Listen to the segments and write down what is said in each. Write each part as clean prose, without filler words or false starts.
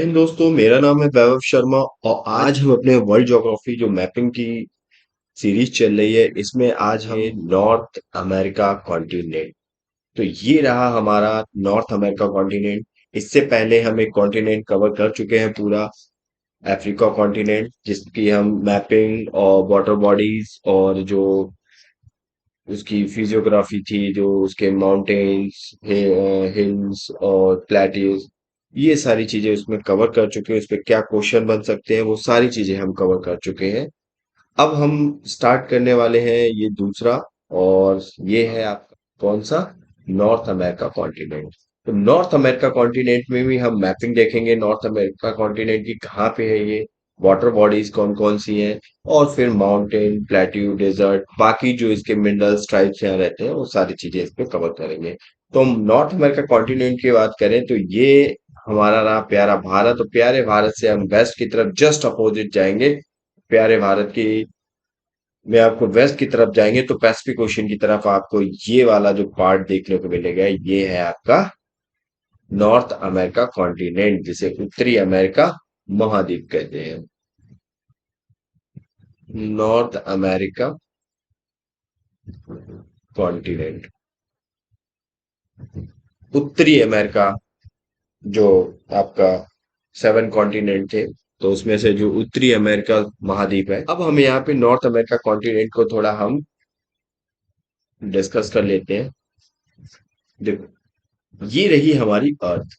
दोस्तों, मेरा नाम है वैभव शर्मा और आज हम अपने वर्ल्ड ज्योग्राफी जो मैपिंग की सीरीज चल रही है इसमें आज हम नॉर्थ अमेरिका कॉन्टिनेंट। तो ये रहा हमारा नॉर्थ अमेरिका कॉन्टिनेंट। इससे पहले हम एक कॉन्टिनेंट कवर कर चुके हैं, पूरा अफ्रीका कॉन्टिनेंट, जिसकी हम मैपिंग और वाटर बॉडीज और जो उसकी फिजियोग्राफी थी, जो उसके माउंटेन्स, हिल्स और प्लेट्यूज, ये सारी चीजें उसमें कवर कर चुके हैं। उस पर क्या क्वेश्चन बन सकते हैं वो सारी चीजें हम कवर कर चुके हैं। अब हम स्टार्ट करने वाले हैं ये दूसरा, और ये है आपका कौन सा, नॉर्थ अमेरिका कॉन्टिनेंट। तो नॉर्थ अमेरिका कॉन्टिनेंट में भी हम मैपिंग देखेंगे, नॉर्थ अमेरिका कॉन्टिनेंट की कहाँ पे है ये, वाटर बॉडीज कौन कौन सी हैं, और फिर माउंटेन, प्लेट्यू, डेजर्ट, बाकी जो इसके मिनरल्स टाइप्स यहाँ रहते हैं वो सारी चीजें इसमें कवर करेंगे। तो हम नॉर्थ अमेरिका कॉन्टिनेंट की बात करें तो ये हमारा रहा प्यारा भारत, और प्यारे भारत से हम वेस्ट की तरफ जस्ट अपोजिट जाएंगे। प्यारे भारत की में आपको वेस्ट की तरफ जाएंगे तो पैसिफिक ओशियन की तरफ आपको ये वाला जो पार्ट देखने को मिलेगा, ये है आपका नॉर्थ अमेरिका कॉन्टिनेंट, जिसे उत्तरी अमेरिका महाद्वीप कहते हैं। नॉर्थ अमेरिका कॉन्टिनेंट, उत्तरी अमेरिका, जो आपका 7 कॉन्टिनेंट थे, तो उसमें से जो उत्तरी अमेरिका महाद्वीप है। अब हम यहाँ पे नॉर्थ अमेरिका कॉन्टिनेंट को थोड़ा हम डिस्कस कर लेते हैं। देखो, ये रही हमारी अर्थ,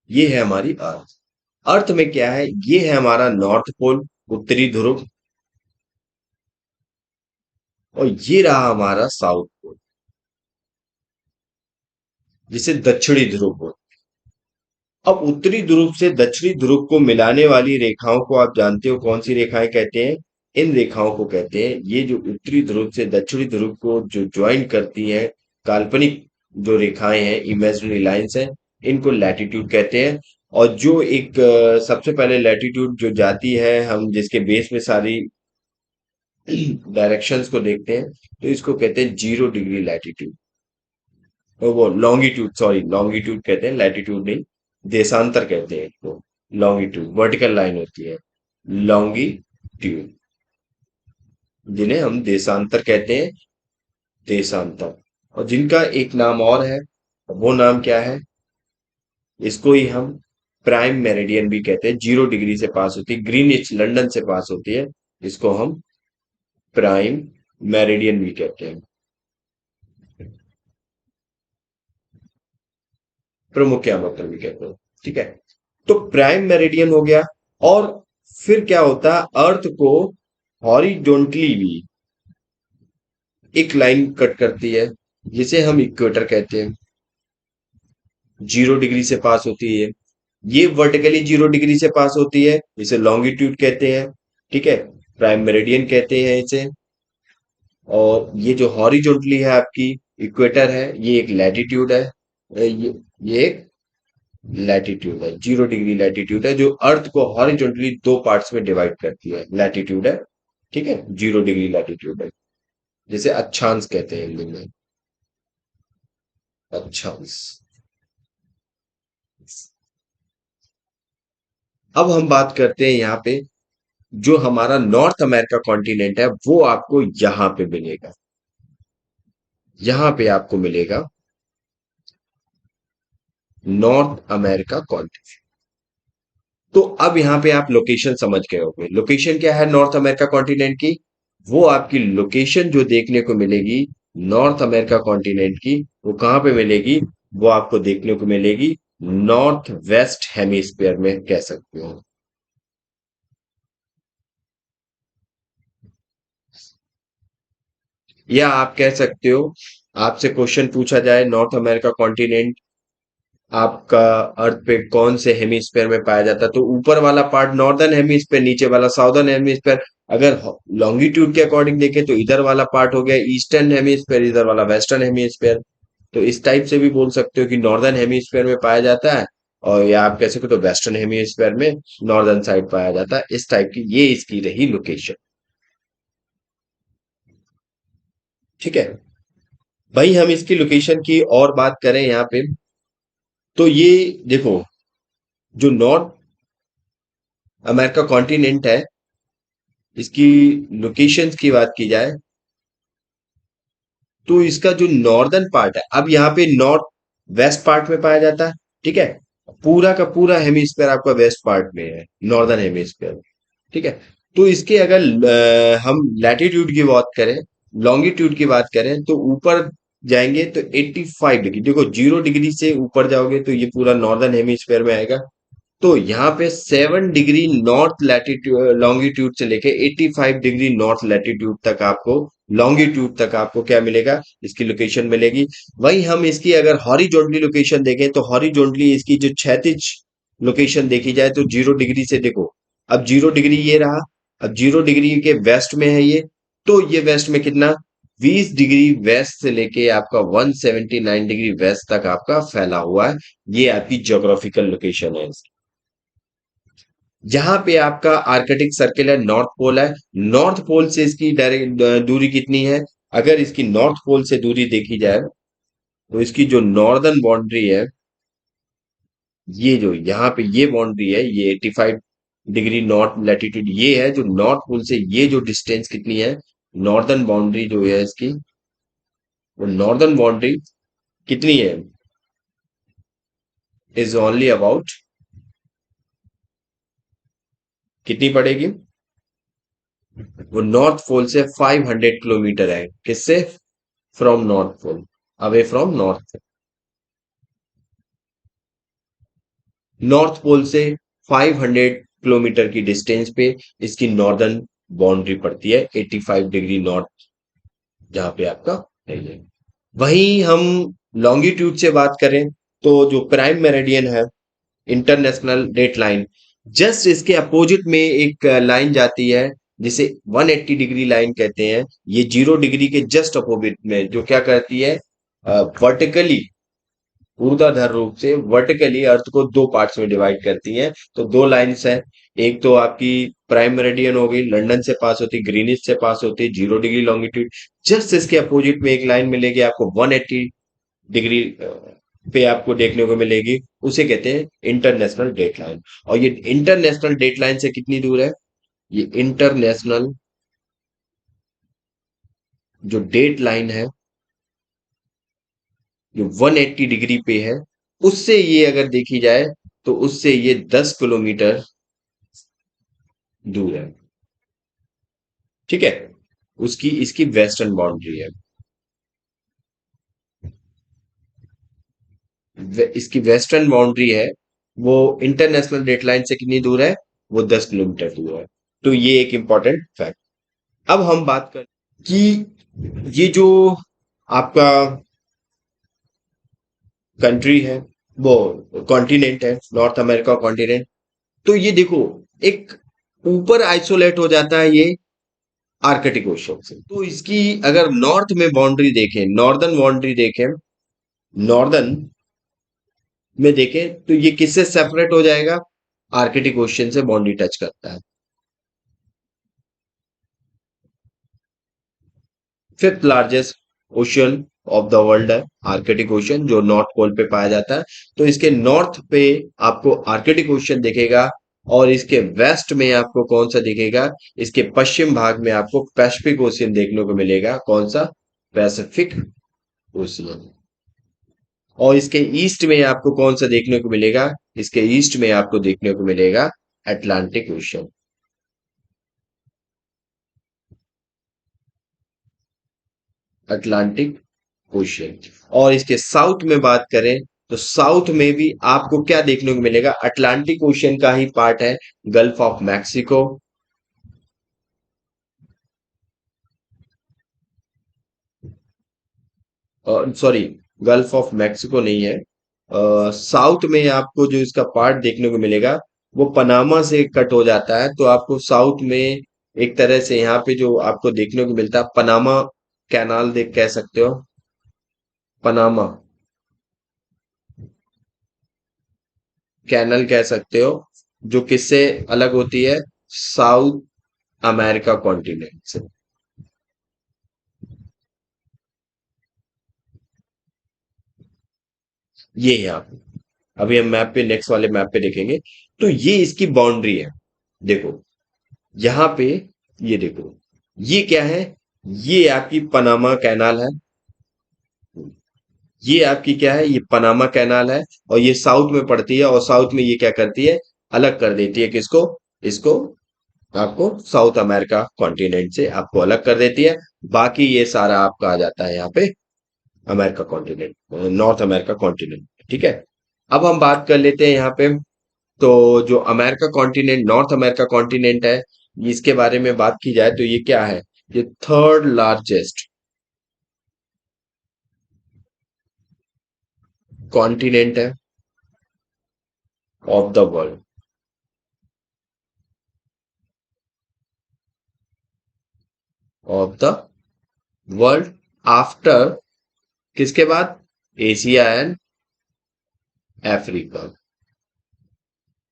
ये है हमारी अर्थ। अर्थ में क्या है, ये है हमारा नॉर्थ पोल, उत्तरी ध्रुव, और ये रहा हमारा साउथ पोल, जिसे दक्षिणी ध्रुव बोलते हैं। अब उत्तरी ध्रुव से दक्षिणी ध्रुव को मिलाने वाली रेखाओं को आप जानते हो कौन सी रेखाएं कहते हैं? इन रेखाओं को कहते हैं, ये जो उत्तरी ध्रुव से दक्षिणी ध्रुव को जो ज्वाइन करती हैं, काल्पनिक जो रेखाएं हैं, इमेजिनरी लाइंस हैं, इनको लैटिट्यूड कहते हैं। और जो एक सबसे पहले लैटिट्यूड जो जाती है, हम जिसके बेस में सारी डायरेक्शंस को देखते हैं, तो इसको कहते हैं 0 डिग्री लैटिट्यूड। वो लॉन्गिट्यूड, सॉरी, लॉन्गिट्यूड कहते हैं, लैटिट्यूड नहीं, देशांतर कहते हैं इसको। लॉन्गिट्यूड वर्टिकल लाइन होती है, लॉन्गिट्यूड, जिन्हें हम देशांतर कहते हैं, देशांतर। और जिनका एक नाम और है, वो नाम क्या है? इसको ही हम प्राइम मेरिडियन भी कहते हैं। 0 डिग्री से पास होती है, ग्रीनिच लंदन से पास होती है, इसको हम प्राइम मेरिडियन भी कहते हैं, प्रमुख यामात्र भी कहते हैं। ठीक है, तो प्राइम मेरिडियन हो गया। और फिर क्या होता है, अर्थ को हॉरिजॉन्टली भी एक लाइन कट करती है, जिसे हम इक्वेटर कहते हैं, 0 डिग्री से पास होती है। ये वर्टिकली 0 डिग्री से पास होती है, इसे लॉन्गिट्यूड कहते हैं। ठीक है, प्राइम मेरिडियन कहते हैं इसे। और ये जो हॉरिजॉन्टली है आपकी इक्वेटर है, ये एक लैटिट्यूड है। ये एक लैटिट्यूड है, 0 डिग्री लैटिट्यूड है, जो अर्थ को हॉरिजॉन्टली दो पार्ट्स में डिवाइड करती है, लैटिट्यूड है। ठीक है, 0 डिग्री लैटिट्यूड है, जिसे अक्षांश कहते हैं हिंदी में, अक्षांश। अब हम बात करते हैं यहाँ पे, जो हमारा नॉर्थ अमेरिका कॉन्टिनेंट है वो आपको यहाँ पे मिलेगा, यहाँ पे आपको मिलेगा नॉर्थ अमेरिका कॉन्टिनेंट। तो अब यहाँ पे आप लोकेशन समझ गए होंगे, लोकेशन क्या है नॉर्थ अमेरिका कॉन्टिनेंट की। वो आपकी लोकेशन जो देखने को मिलेगी नॉर्थ अमेरिका कॉन्टिनेंट की, वो कहाँ पे मिलेगी? वो आपको देखने को मिलेगी नॉर्थ वेस्ट हेमिस्फीयर में, कह सकते हो। या आप कह सकते हो, आपसे क्वेश्चन पूछा जाए नॉर्थ अमेरिका कॉन्टिनेंट आपका अर्थ पे कौन से हेमिस्फेयर में पाया जाता है, तो ऊपर वाला पार्ट नॉर्दर्न हेमिस्फेयर, नीचे वाला साउदर्न हेमिस्फेयर। अगर लॉन्गिट्यूड के अकॉर्डिंग देखें तो इधर वाला पार्ट हो गया ईस्टर्न हेमिस्फेयर, इधर वाला वेस्टर्न हेमिस्फेयर। तो इस टाइप से भी बोल सकते हो कि नॉर्दर्न हेमिस्फेयर में पाया जाता है, और या आप कह सकते हो तो वेस्टर्न हेमिस्फेयर में नॉर्दर्न साइड पाया जाता है। इस टाइप की ये इसकी रही लोकेशन। ठीक है, वही हम इसकी लोकेशन की और बात करें यहाँ पे, तो ये देखो, जो नॉर्थ अमेरिका कॉन्टिनेंट है, इसकी लोकेशंस की बात की जाए, तो इसका जो नॉर्दर्न पार्ट है, अब यहाँ पे नॉर्थ वेस्ट पार्ट में पाया जाता है, ठीक है। पूरा का पूरा हेमिस्फीयर आपका वेस्ट पार्ट में है, नॉर्दर्न हेमिस्फीयर, ठीक है। तो इसके अगर हम लैटिट्यूड की बात करें, लॉन्गिट्यूड की बात करें, तो ऊपर जाएंगे तो 85 डिग्री, देखो 0 डिग्री से ऊपर जाओगे तो ये पूरा नॉर्दर्न हेमिस्फीयर में आएगा। तो यहाँ पे 7 डिग्री नॉर्थ लैटिट्यूड लॉन्गिट्यूड से लेके 85 डिग्री नॉर्थ लैटिट्यूड तक आपको, लॉन्गिट्यूड तक आपको क्या मिलेगा, इसकी लोकेशन मिलेगी। वहीं हम इसकी अगर हॉरिजॉन्टली लोकेशन देखें, तो हॉरिजॉन्टली इसकी जो क्षैतिज लोकेशन देखी जाए, तो 0 डिग्री से देखो, अब 0 डिग्री ये रहा, अब 0 डिग्री के वेस्ट में है ये, तो ये वेस्ट में कितना, 20 डिग्री वेस्ट से लेके आपका 179 डिग्री वेस्ट तक आपका फैला हुआ है। ये आपकी ज्योग्राफिकल लोकेशन है। जहां पे आपका आर्कटिक सर्किल है, नॉर्थ पोल है, नॉर्थ पोल से इसकी डायरेक्ट दूरी कितनी है, अगर इसकी नॉर्थ पोल से दूरी देखी जाए, तो इसकी जो नॉर्दर्न बाउंड्री है, ये जो यहाँ पे ये बाउंड्री है, ये 85 डिग्री नॉर्थ लैटिट्यूड, ये है जो नॉर्थ पोल से, ये जो डिस्टेंस कितनी है, नॉर्दर्न बाउंड्री जो है इसकी, वो नॉर्दर्न बाउंड्री कितनी है, इज ओनली अबाउट, कितनी पड़ेगी, वो नॉर्थ पोल से 500 किलोमीटर है, किससे, from north pole, away from north, north pole से 500 किलोमीटर की डिस्टेंस पे इसकी नॉर्दर्न बाउंड्री पड़ती है, 85 डिग्री नॉर्थ, जहां पे आपका है ये। वहीं हम लॉन्गिट्यूड से बात करें, तो जो प्राइम मेरिडियन है, इंटरनेशनल डेट लाइन, जस्ट इसके अपोजिट में एक लाइन जाती है, जिसे 180 डिग्री लाइन कहते हैं। ये 0 डिग्री के जस्ट अपोजिट में जो क्या करती है, वर्टिकली, ऊर्ध्वाधर रूप से वर्टिकली अर्थ को दो पार्ट्स में डिवाइड करती हैं। तो दो लाइंस हैं, एक तो आपकी प्राइम मेरिडियन हो गई, लंदन से पास होती, ग्रीनिच से पास होती, 0 डिग्री लॉन्गिट्यूड। जस्ट इसके अपोजिट में एक लाइन मिलेगी आपको 180 डिग्री पे आपको देखने को मिलेगी, उसे कहते हैं इंटरनेशनल डेट लाइन। और ये इंटरनेशनल डेट लाइन से कितनी दूर है, ये इंटरनेशनल जो डेट लाइन है, जो 180 डिग्री पे है, उससे ये अगर देखी जाए, तो उससे ये 10 किलोमीटर दूर है, ठीक है। उसकी इसकी वेस्टर्न बाउंड्री है, इसकी वेस्टर्न बाउंड्री है, वो इंटरनेशनल डेट लाइन से कितनी दूर है, वो 10 किलोमीटर दूर है। तो ये एक इंपॉर्टेंट फैक्ट। अब हम बात करें कि ये जो आपका कंट्री है, वो कॉन्टिनेंट है, नॉर्थ अमेरिका कॉन्टिनेंट, तो ये देखो, एक ऊपर आइसोलेट हो जाता है ये आर्कटिक ओशन से। तो इसकी अगर नॉर्थ में बाउंड्री देखें, नॉर्दर्न बाउंड्री देखें, नॉर्दर्न में देखें, तो ये किससे सेपरेट हो जाएगा, आर्कटिक ओशन से बाउंड्री टच करता है। Fifth largest ocean of the world है आर्कटिक ओशन, जो नॉर्थ पोल पे पाया जाता है। तो इसके नॉर्थ पे आपको आर्कटिक ओशन दिखेगा, और इसके वेस्ट में आपको कौन सा दिखेगा, इसके पश्चिम भाग में आपको पैसिफिक ओशियन देखने को मिलेगा, कौन सा, पैसिफिक ओशियन। और इसके ईस्ट में आपको कौन सा देखने को मिलेगा, इसके ईस्ट में आपको देखने को मिलेगा अटलांटिक ओशन, अटलांटिक ओशियन। और इसके साउथ में बात करें, तो साउथ में भी आपको क्या देखने को मिलेगा, अटलांटिक ओशियन का ही पार्ट है gulf of Mexico, sorry, gulf of Mexico नहीं है, साउथ में आपको जो इसका पार्ट देखने को मिलेगा, वो पनामा से कट हो जाता है। तो आपको साउथ में एक तरह से यहाँ पे जो आपको देखने को मिलता है, पनामा कैनाल देख कह सकते हो, पनामा कैनल कह सकते हो, जो किससे अलग होती है, साउथ अमेरिका कॉन्टिनेंट से। ये यहाँ पे। अभी हम मैप पे नेक्स्ट वाले मैप पे देखेंगे। तो ये इसकी बाउंड्री है। देखो यहाँ पे, ये देखो, ये क्या है, ये आपकी पनामा कैनाल है। ये आपकी क्या है, ये पनामा कैनाल है। और ये साउथ में पड़ती है, और साउथ में ये क्या करती है, अलग कर देती है किसको, इसको, आपको साउथ अमेरिका कॉन्टिनेंट से आपको अलग कर देती है। बाकी ये सारा आपका आ जाता है यहाँ पे America continent, north America continent. ठीक है। अब हम बात कर लेते हैं यहाँ पे। तो जो America continent, north America continent है, इसके बारे में बात की जाए तो ये क्या है, ये थर्ड लार्जेस्ट कॉन्टिनेंट है of the world. Of the world after, किसके बाद, एशिया एंड अफ्रीका।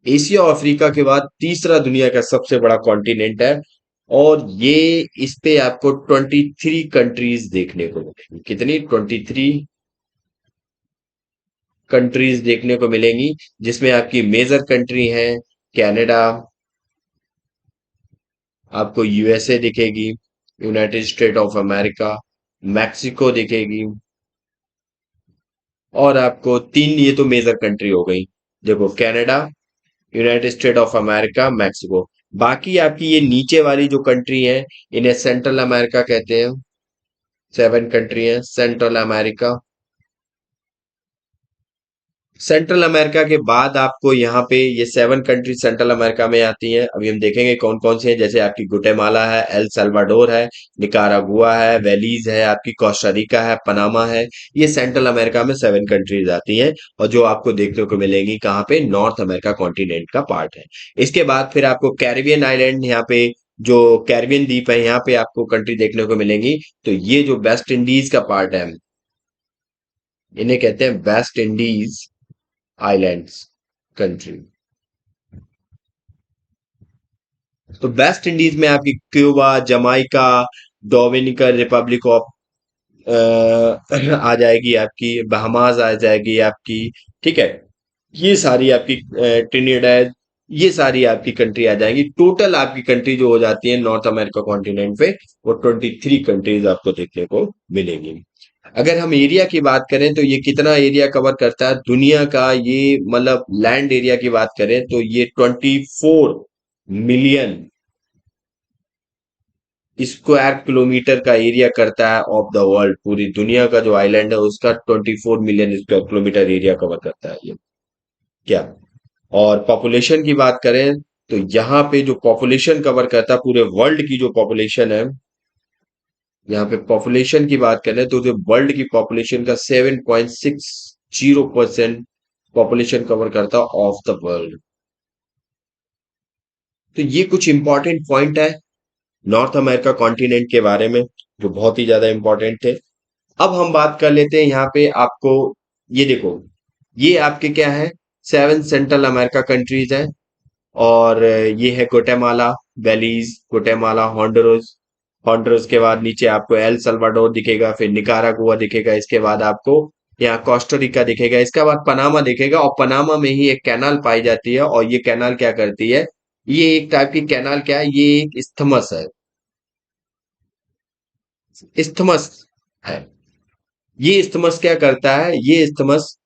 एशिया और अफ्रीका के बाद तीसरा दुनिया का सबसे बड़ा कॉन्टिनेंट है। और ये, इस पे आपको 23 कंट्रीज देखने को मिलेंगी। कितनी, 23 कंट्रीज देखने को मिलेंगी। जिसमें आपकी मेजर कंट्री है कनाडा, आपको यूएसए दिखेगी, United state of America, Mexico दिखेगी। और आपको तीन, ये तो मेजर कंट्री हो गई। देखो Canada, United state of America, Mexico. बाकी आपकी ये नीचे वाली जो कंट्री है, इन्हें सेंट्रल अमेरिका कहते हैं। 7 कंट्री है सेंट्रल अमेरिका। सेंट्रल अमेरिका के बाद आपको यहाँ पे ये 7 कंट्री सेंट्रल अमेरिका में आती हैं। अभी हम देखेंगे कौन कौन से हैं। जैसे आपकी गुटेमाला है, एल सल्वाडोर है, निकारागुआ है, वेलीज है, आपकी कोस्टा रिका है, पनामा है। ये सेंट्रल अमेरिका में 7 कंट्रीज आती हैं। और जो आपको देखने को मिलेंगी कहाँ पे, नॉर्थ अमेरिका कॉन्टिनेंट का पार्ट है। इसके बाद फिर आपको कैरिबियन आइलैंड, यहाँ पे जो कैरिबियन द्वीप है, यहाँ पे आपको कंट्री देखने को मिलेंगी। तो ये जो वेस्ट इंडीज का पार्ट है, इन्हें कहते हैं वेस्ट इंडीज आइलैंड्स कंट्री। तो वेस्ट इंडीज में आपकी Cuba, Jamaica, Dominican Republic of आ जाएगी, आपकी बहामास आ जाएगी आपकी। ठीक है। ये सारी आपकी ट्रिनिडाद, ये सारी आपकी कंट्री आ जाएंगी। टोटल आपकी कंट्री जो हो जाती है नॉर्थ अमेरिका कॉन्टिनेंट पे, वो 23 कंट्रीज आपको देखने को मिलेंगी। अगर हम एरिया की बात करें तो ये कितना एरिया कवर करता है दुनिया का, ये मतलब लैंड एरिया की बात करें तो ये 24 मिलियन स्क्वायर किलोमीटर का एरिया करता है ऑफ द वर्ल्ड। पूरी दुनिया का जो आइलैंड है उसका 24 million square kilometre area cover करता है ये। क्या, और पॉपुलेशन की बात करें तो यहाँ पे जो पॉपुलेशन कवर करता है, पूरे वर्ल्ड की जो पॉपुलेशन है, यहाँ पे पॉपुलेशन की बात करें तो जो वर्ल्ड की पॉपुलेशन का 7.60% पॉपुलेशन कवर करता है ऑफ द वर्ल्ड। तो ये कुछ इंपॉर्टेंट पॉइंट है नॉर्थ अमेरिका कॉन्टिनेंट के बारे में, जो बहुत ही ज्यादा इंपॉर्टेंट थे। अब हम बात कर लेते हैं यहाँ पे आपको, ये देखो, ये आपके क्या है, 7 सेंट्रल अमेरिका कंट्रीज है। और ये है गुटेमाला, बेलीज, गुटेमाला, होंडुरस। होंडुरस के बाद नीचे आपको एल सल्वाडोर दिखेगा, फिर निकारागुआ दिखेगा, इसके बाद आपको यहाँ कोस्टा रिका दिखेगा, इसके बाद पनामा दिखेगा। और पनामा में ही एक कैनाल पाई जाती है, और ये कैनाल क्या करती है, ये एक टाइप की कैनाल क्या है, ये एक इस्थमस है। इस्थमस है। ये इस्थमस क्या करता है, ये इस्थमस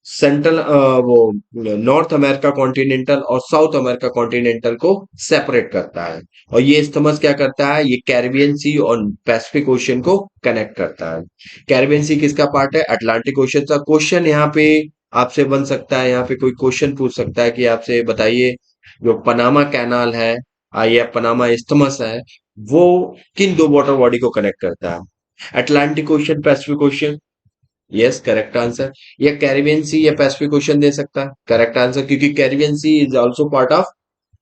सेंट्रल वो नॉर्थ अमेरिका कॉन्टिनेंटल और साउथ अमेरिका कॉन्टिनेंटल को सेपरेट करता है। और ये इस्थमस क्या करता है, ये कैरिबियन सी और पैसिफिक ओशियन को कनेक्ट करता है। कैरिबियन सी किसका पार्ट है, अटलांटिक ओशियन का। क्वेश्चन यहाँ पे आपसे बन सकता है, यहाँ पे कोई क्वेश्चन पूछ सकता है कि आपसे बताइए, जो पनामा कैनाल है, या पनामा इस्थमस है, वो किन दो वाटर बॉडी को कनेक्ट करता है, Atlantic Ocean, Pacific Ocean. Yes, correct answer. या कैरिबियन सी या पैसिफिक ओशियन दे सकता है, करेक्ट आंसर, क्योंकि Caribbean Sea is also part of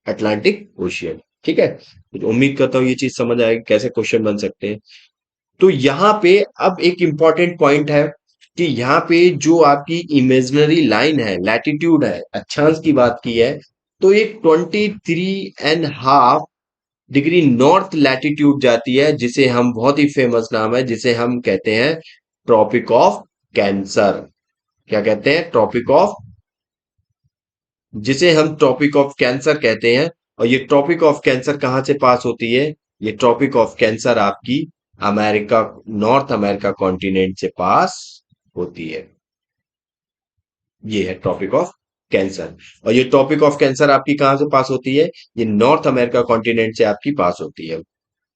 Atlantic Ocean. ठीक है। तो उम्मीद करता हूँ ये चीज समझ आएगी कैसे क्वेश्चन बन सकते हैं। तो यहाँ पे अब एक इंपॉर्टेंट पॉइंट है कि यहाँ पे जो आपकी इमेजिनरी लाइन है, लैटिट्यूड है, अक्षांश की बात की है, तो ये 23.5 डिग्री नॉर्थ लैटिट्यूड जाती है, जिसे हम, बहुत ही फेमस नाम है, जिसे हम कहते हैं ट्रॉपिक ऑफ कैंसर। क्या कहते हैं, ट्रॉपिक ऑफ जिसे हम ट्रॉपिक ऑफ कैंसर कहते हैं। और ये ट्रॉपिक ऑफ कैंसर कहाँ से पास होती है? ये ट्रॉपिक ऑफ कैंसर आपकी अमेरिका, नॉर्थ अमेरिका कॉन्टिनेंट से पास होती है। ये है ट्रॉपिक ऑफ कैंसर। और ये ट्रॉपिक ऑफ कैंसर आपकी कहाँ से पास होती है? ये नॉर्थ अमेरिका कॉन्टिनेंट से आपकी पास होती है,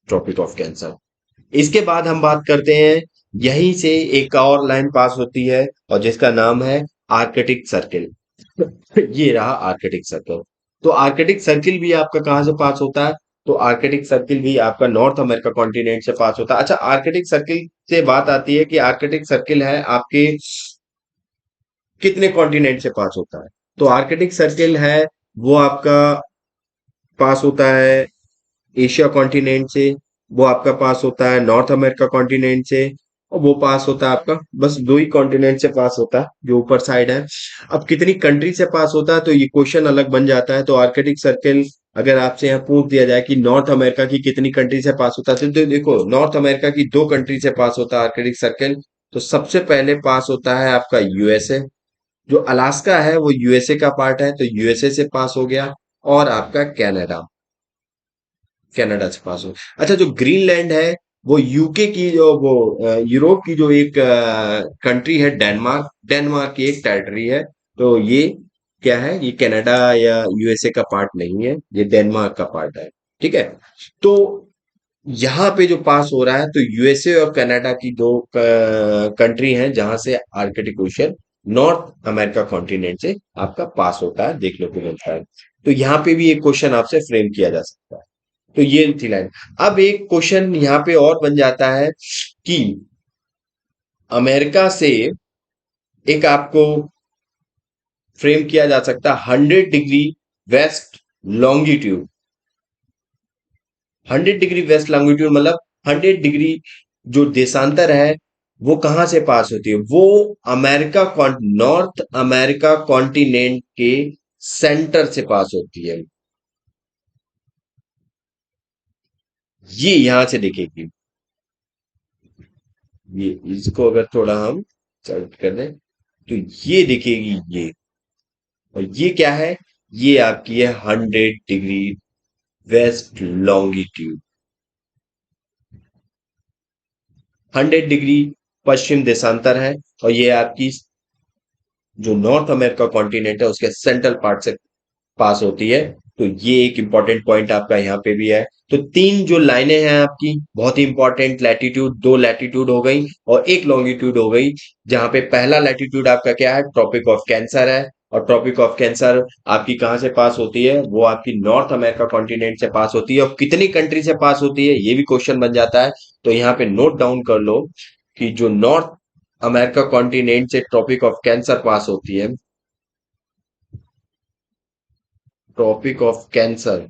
ट्रॉपिक ऑफ कैंसर। इसके बाद हम बात करते हैं, यहीं से एक और लाइन पास होती है और जिसका नाम है आर्कटिक सर्किल। ये रहा आर्कटिक सर्कल। तो आर्कटिक सर्किल भी आपका कहाँ से पास होता है? तो आर्कटिक सर्किल भी आपका नॉर्थ अमेरिका कॉन्टिनेंट से पास होता है। अच्छा, आर्कटिक सर्किल से बात आती है कि आर्कटिक सर्किल है आपके कितने कॉन्टिनेंट से पास होता है? तो आर्कटिक सर्किल है वो आपका पास होता है एशिया कॉन्टिनेंट से, वो आपका पास होता है नॉर्थ अमेरिका कॉन्टिनेंट से, और वो पास होता है आपका बस दो ही कॉन्टिनेंट से पास होता है जो ऊपर साइड है। अब कितनी कंट्री से पास होता है तो ये क्वेश्चन अलग बन जाता है। तो आर्कटिक सर्किल अगर आपसे यहाँ पूछ दिया जाए कि नॉर्थ अमेरिका की कितनी कंट्री से पास होता है, तो देखो नॉर्थ अमेरिका की दो कंट्री से पास होता है आर्कटिक सर्किल। तो सबसे पहले पास होता है आपका यूएसए, जो अलास्का है वो यूएसए का पार्ट है, तो यूएसए से पास हो गया। और आपका कनाडा, कनाडा से पास हो। अच्छा, जो ग्रीनलैंड है वो यूके की जो वो यूरोप की जो एक कंट्री है, डेनमार्क, डेनमार्क की एक टेरिटरी है। तो ये क्या है? ये कनाडा या यूएसए का पार्ट नहीं है, ये डेनमार्क का पार्ट है। ठीक है। तो यहाँ पे जो पास हो रहा है तो यूएसए और कनाडा की दो कंट्री हैं जहां से Arctic ocean north America continent से आपका पास होता है, देखने को मिलता है। तो यहाँ पे भी एक क्वेश्चन आपसे फ्रेम किया जा सकता है। तो ये थी लाइन। अब एक क्वेश्चन यहाँ पे और बन जाता है कि अमेरिका से एक आपको फ्रेम किया जा सकता है 100 degree west longitude. 100 degree west longitude मतलब 100 डिग्री जो देशांतर है वो कहाँ से पास होती है? वो अमेरिका, नॉर्थ अमेरिका कॉन्टिनेंट के सेंटर से पास होती है। ये यहां से देखेगी, ये इसको अगर थोड़ा हम सर्च कर दें तो ये दिखेगी ये। और ये क्या है? ये आपकी है 100 डिग्री वेस्ट लॉन्गिट्यूड। 100 डिग्री पश्चिम देशांतर है। और ये आपकी जो नॉर्थ अमेरिका कॉन्टिनेंट है उसके सेंट्रल पार्ट से पास होती है। तो ये एक इंपॉर्टेंट पॉइंट आपका यहाँ पे भी है। तो तीन जो लाइनें हैं आपकी बहुत ही इंपॉर्टेंट, लैटिट्यूड, दो लैटिट्यूड हो गई और एक लॉन्गिट्यूड हो गई। जहां पे पहला लैटिट्यूड आपका क्या है? ट्रॉपिक ऑफ कैंसर है। और ट्रॉपिक ऑफ कैंसर आपकी कहाँ से पास होती है? वो आपकी नॉर्थ अमेरिका कॉन्टिनेंट से पास होती है। और कितनी कंट्री से पास होती है ये भी क्वेश्चन बन जाता है। तो यहाँ पे नोट डाउन कर लो कि जो नॉर्थ अमेरिका कॉन्टिनेंट से ट्रॉपिक ऑफ कैंसर पास होती है, tropic of cancer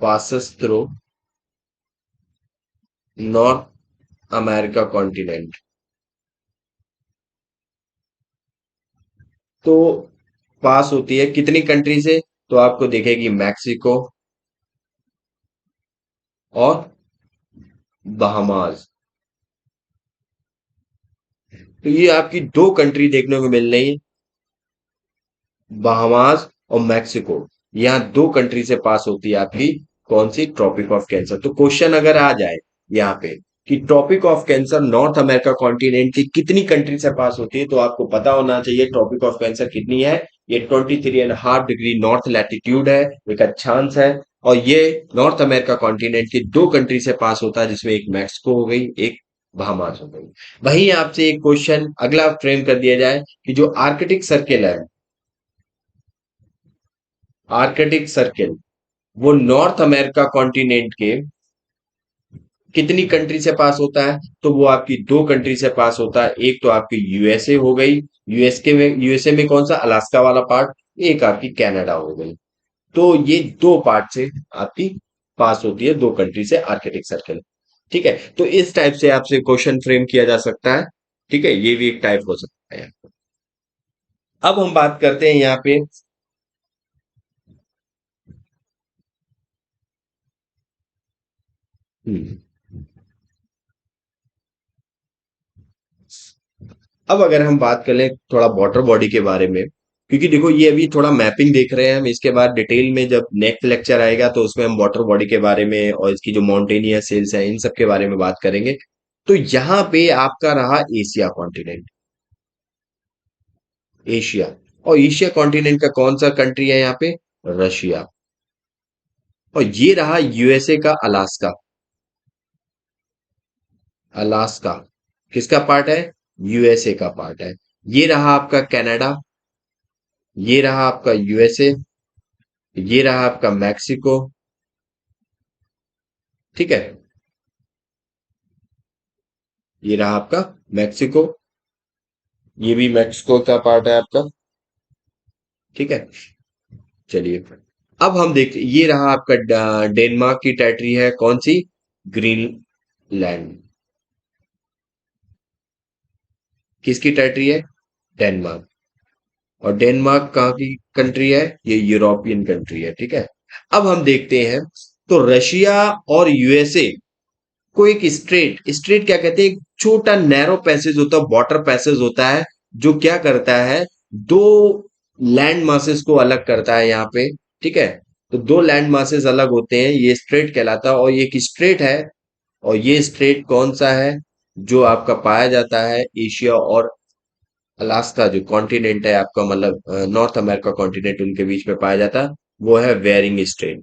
passes through north America continent. तो पास होती है कितनी कंट्री से? तो आपको दिखेगी मैक्सिको और बहामास। तो ये आपकी दो कंट्री देखने को मिल रही है, बहामास और मैक्सिको। यहाँ दो कंट्री से पास होती है आपकी कौन सी? Tropic of Cancer. तो क्वेश्चन अगर आ जाए यहाँ पे कि Tropic of Cancer North America continent की कितनी कंट्री से पास होती है, तो आपको पता होना चाहिए ट्रॉपिक ऑफ कैंसर कितनी है। ये 23.5 डिग्री नॉर्थ लैटिट्यूड है, एक अक्षांश है। और ये नॉर्थ अमेरिका कॉन्टिनेंट की दो कंट्री से पास होता है, जिसमें एक मैक्सिको हो गई, एक बहामास हो गई। वहीं आपसे एक क्वेश्चन अगला फ्रेम कर दिया जाए कि जो आर्कटिक सर्किल है, आर्कटिक सर्किल वो नॉर्थ अमेरिका कॉन्टिनेंट के कितनी कंट्री से पास होता है? तो वो आपकी दो कंट्री से पास होता है। एक तो आपकी यूएसए हो गई, यूएसए में कौन सा? अलास्का वाला पार्ट। एक आपकी कनाडा हो गई। तो ये दो पार्ट से आपकी पास होती है, दो कंट्री से आर्कटिक सर्किल। ठीक है। तो इस टाइप से आपसे क्वेश्चन फ्रेम किया जा सकता है। ठीक है, ये भी एक टाइप हो सकता है। अब हम बात करते हैं यहाँ पे। हम्म, अब अगर हम बात करें थोड़ा वाटर बॉडी के बारे में, क्योंकि देखो ये अभी थोड़ा मैपिंग देख रहे हैं हम, इसके बाद डिटेल में जब नेक्स्ट लेक्चर आएगा तो उसमें हम वाटर बॉडी के बारे में और इसकी जो माउंटेनियस हिल्स है इन सब के बारे में बात करेंगे। तो यहाँ पे आपका रहा एशिया कॉन्टिनेंट, एशिया। और एशिया कॉन्टिनेंट का कौन सा कंट्री है यहाँ पे? रशिया। और ये रहा यूएसए का अलास्का। अलास्का किसका पार्ट है? यूएसए का पार्ट है। ये रहा आपका कनाडा, ये रहा आपका यूएसए, ये रहा आपका मैक्सिको। ठीक है, ये रहा आपका मैक्सिको, ये भी मैक्सिको का पार्ट है आपका। ठीक है, चलिए अब हम देखते, ये रहा आपका डेनमार्क की टेरिटरी है, कौन सी? ग्रीनलैंड। किसकी टेरिटरी है? डेनमार्क। और डेनमार्क कहाँ की कंट्री है? ये यूरोपियन कंट्री है। ठीक है, अब हम देखते हैं, तो रशिया और यूएसए को एक स्ट्रेट, स्ट्रेट क्या कहते हैं, एक छोटा नैरो पैसेज होता है, वाटर पैसेज होता है, जो क्या करता है, दो लैंड मासेस को अलग करता है यहाँ पे। ठीक है, तो दो लैंड मासेस अलग होते हैं, ये स्ट्रेट कहलाता है, और ये एक स्ट्रेट है। और ये स्ट्रेट कौन सा है? जो आपका पाया जाता है एशिया और अलास्का जो कॉन्टिनेंट है आपका, मतलब नॉर्थ अमेरिका कॉन्टिनेंट, उनके बीच में पाया जाता है, वो है वेरिंग स्ट्रेट।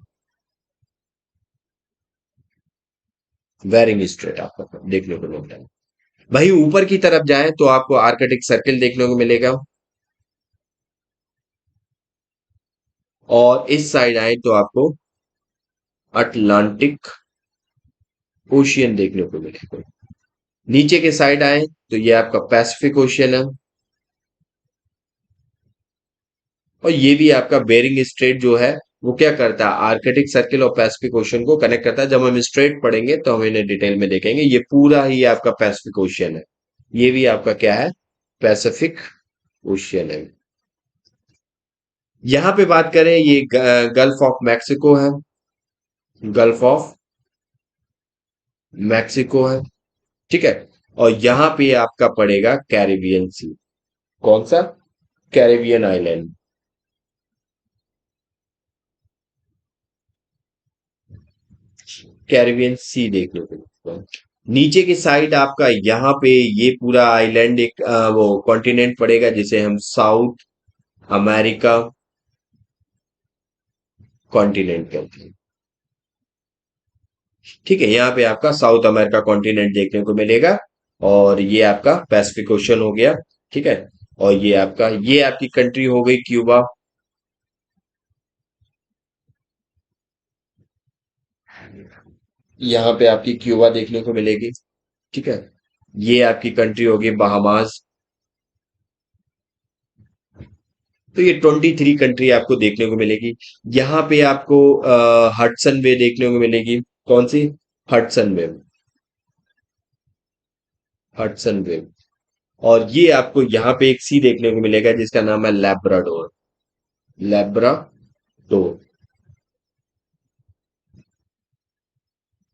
वेरिंग स्ट्रेट आपको देखने को मिलता है। वहीं ऊपर की तरफ जाएं तो आपको आर्कटिक सर्किल देखने को मिलेगा, और इस साइड आए तो आपको अटलांटिक ओशियन देखने को मिलेगा। नीचे के साइड आए तो ये आपका पैसिफिक ओशियन है, और ये भी आपका बेरिंग स्ट्रेट जो है वो क्या करता है, आर्कटिक सर्किल और पैसिफिक ओशियन को कनेक्ट करता है। जब हम स्ट्रेट पढ़ेंगे तो हम इन्हें डिटेल में देखेंगे। ये पूरा ही आपका पैसिफिक ओशियन है, ये भी आपका क्या है? पैसिफिक ओशियन है। यहाँ पे बात करें, ये गल्फ ऑफ मैक्सिको है, गल्फ ऑफ मैक्सिको है। ठीक है, और यहाँ पे आपका पड़ेगा कैरिबियन सी। कौन सा? Caribbean island. कैरिबियन सी देखने को मिलता है। नीचे की साइड आपका यहाँ पे ये पूरा आइलैंड एक वो कॉन्टिनेंट पड़ेगा, जिसे हम साउथ अमेरिका कॉन्टिनेंट कहते हैं। ठीक है, यहाँ पे आपका साउथ अमेरिका कॉन्टिनेंट देखने को मिलेगा, और ये आपका पैसिफिक ओशन हो गया। ठीक है, और ये आपका, ये आपकी कंट्री हो गई क्यूबा। यहाँ पे आपकी क्यूबा देखने को मिलेगी। ठीक है, ये आपकी कंट्री होगी बहामास। तो ये 23 कंट्री आपको देखने को मिलेगी। यहाँ पे आपको हडसन वे देखने को मिलेगी। कौन सी? हडसन वे। हडसन वे। और ये आपको यहाँ पे एक सी देखने को मिलेगा जिसका नाम है लैब्राडोर। लैब्राडोर।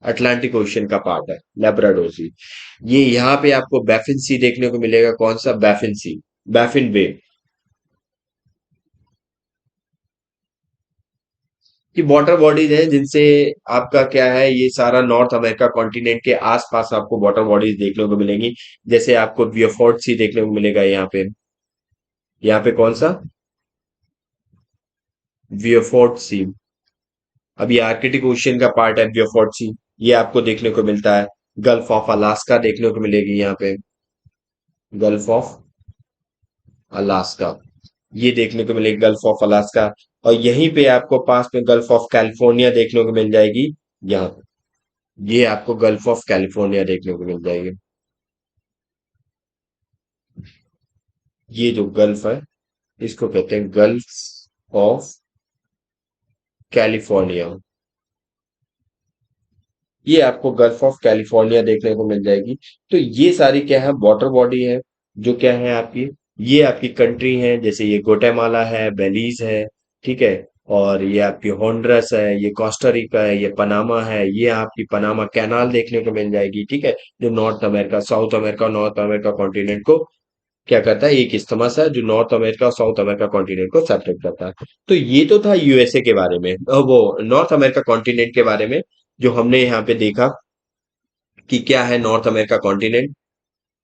अटलांटिक ओशियन का पार्ट है लैब्राडोर सी। ये यहाँ पे आपको बैफिन सी देखने को मिलेगा। कौन सा? बैफिन सी, बैफिन बे। कि वाटर बॉडीज हैं जिनसे आपका क्या है, ये सारा नॉर्थ अमेरिका कॉन्टिनेंट के आसपास आपको वाटर बॉडीज देखने को मिलेंगी। जैसे आपको बियोफोर्ट सी देखने को मिलेगा यहाँ पे। यहाँ पे कौन सा? बियोफोर्ट सी। अब ये आर्कटिक ओशियन का पार्ट है बियोफोर्ट सी, ये आपको देखने को मिलता है। गल्फ ऑफ अलास्का देखने को मिलेगी यहाँ पे, गल्फ ऑफ अलास्का, ये देखने को मिलेगी गल्फ ऑफ अलास्का। और यहीं पे आपको पास में गल्फ ऑफ कैलिफोर्निया देखने को मिल जाएगी। यहाँ पे ये आपको गल्फ ऑफ कैलिफोर्निया देखने को मिल जाएगी। ये जो गल्फ है इसको कहते हैं गल्फ ऑफ कैलिफोर्निया। ये आपको गल्फ ऑफ कैलिफोर्निया देखने को मिल जाएगी। तो ये सारी क्या है, वाटर बॉडी है, जो क्या है आपकी, ये आपकी कंट्री है। जैसे ये गुटेमाला है, बेलीज है। ठीक है, और ये आपकी होंडरस है, ये कोस्टा रिका है, ये पनामा है, ये आपकी पनामा कैनाल देखने को मिल जाएगी। ठीक है, जो north America, south America, north America continent को क्या करता है, एक इस्थमस है जो नॉर्थ अमेरिका और साउथ अमेरिका कॉन्टिनेंट को सेपरेट करता है। तो ये तो था यूएसए के बारे में, वो नॉर्थ अमेरिका कॉन्टिनेंट के बारे में, जो हमने यहाँ पे देखा कि क्या है नॉर्थ अमेरिका कॉन्टिनेंट।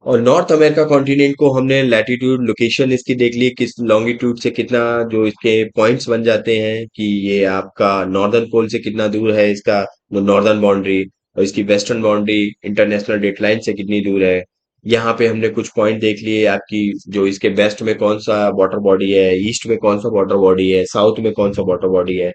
और नॉर्थ अमेरिका कॉन्टिनेंट को हमने लैटिट्यूड लोकेशन इसकी देख ली, किस लॉन्गिट्यूड से कितना जो इसके पॉइंट्स बन जाते हैं, कि ये आपका नॉर्दर्न पोल से कितना दूर है इसका नॉर्दर्न बाउंड्री, और इसकी western boundary international date line से कितनी दूर है। यहाँ पे हमने कुछ पॉइंट देख लिए आपकी, जो इसके वेस्ट में कौन सा वाटर बॉडी है, ईस्ट में कौन सा वाटर बॉडी है, साउथ में कौन सा वाटर बॉडी है।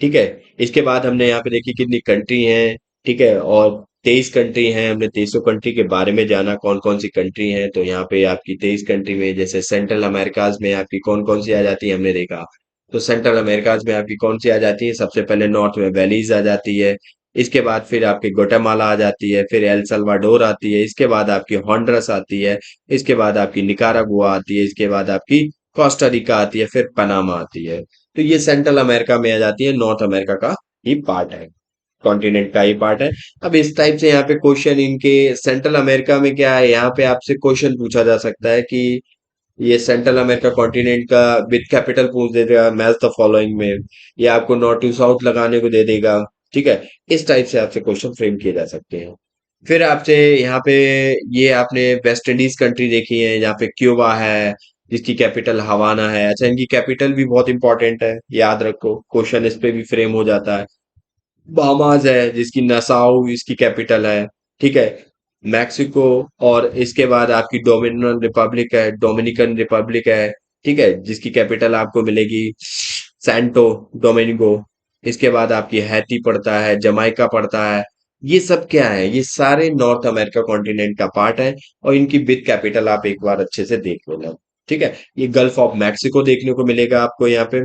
ठीक है, इसके बाद हमने यहाँ पे देखी कितनी कंट्री हैं। ठीक है, और 23 कंट्री हैं, हमने 23 कंट्री के बारे में जाना कौन कौन सी कंट्री हैं। तो यहाँ पे आपकी 23 कंट्री में जैसे सेंट्रल अमेरिकाज में आपकी कौन कौन सी आ जाती है हमने देखा। तो सेंट्रल अमेरिकाज में आपकी कौन सी आ जाती है, सबसे पहले नॉर्थ में बेलीज आ जाती है। इसके बाद फिर आपकी ग्वाटेमाला आ जाती है, फिर एल सल्वाडोर आती है, इसके बाद आपकी हॉन्डरस आती है, इसके बाद आपकी निकारागुआ आती है, इसके बाद आपकी कोस्टा रिका आती है, फिर पनामा आती है। तो ये सेंट्रल अमेरिका में आ जाती है, नॉर्थ अमेरिका का ही पार्ट है, कॉन्टिनेंट का ही पार्ट है। अब इस टाइप से यहाँ पे क्वेश्चन इनके सेंट्रल अमेरिका में क्या है, यहाँ पे आपसे क्वेश्चन पूछा जा सकता है कि ये सेंट्रल अमेरिका कॉन्टिनेंट का विद कैपिटल पूछ दे देगा, मैच द फॉलोइंग में, या आपको नॉर्थ टू साउथ लगाने को दे देगा। ठीक है, इस टाइप से आपसे क्वेश्चन फ्रेम किए जा सकते हैं। फिर आपसे यहाँ पे, ये आपने वेस्ट इंडीज कंट्री देखी है, यहाँ पे क्यूबा है जिसकी कैपिटल हवाना है। अच्छा, इनकी कैपिटल भी बहुत इंपॉर्टेंट है, याद रखो, क्वेश्चन इस पे भी फ्रेम हो जाता है। बहामास है जिसकी नसाउ इसकी कैपिटल है। ठीक है, मैक्सिको, और इसके बाद आपकी डोमिनिकन रिपब्लिक है। ठीक है, जिसकी कैपिटल आपको मिलेगी सैंटो डोमिनिगो। इसके बाद आपकी हैती पड़ता है, जमाइका पड़ता है। ये सब क्या है, ये सारे नॉर्थ अमेरिका कॉन्टिनेंट का पार्ट है, और इनकी बिग कैपिटल आप एक बार अच्छे से देख लेना। ठीक है, ये गल्फ ऑफ मैक्सिको देखने को मिलेगा आपको यहाँ पे,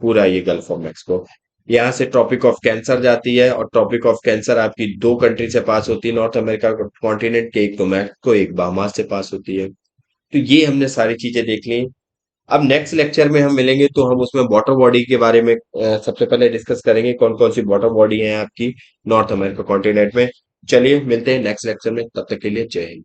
पूरा ये गल्फ ऑफ मैक्सिको। यहाँ से ट्रॉपिक ऑफ कैंसर जाती है, और ट्रॉपिक ऑफ कैंसर आपकी दो कंट्री से पास होती है नॉर्थ अमेरिका कॉन्टिनेंट के, एक तो मैक्सिको, एक बहामास से पास होती है। तो ये हमने सारी चीजें देख ली। अब नेक्स्ट लेक्चर में हम मिलेंगे तो हम उसमें वाटर बॉडी के बारे में सबसे पहले डिस्कस करेंगे, कौन कौन सी वाटर बॉडी है आपकी नॉर्थ अमेरिका कॉन्टिनेंट में। चलिए मिलते हैं नेक्स्ट लेक्चर में, तब तक के लिए जय हिंद।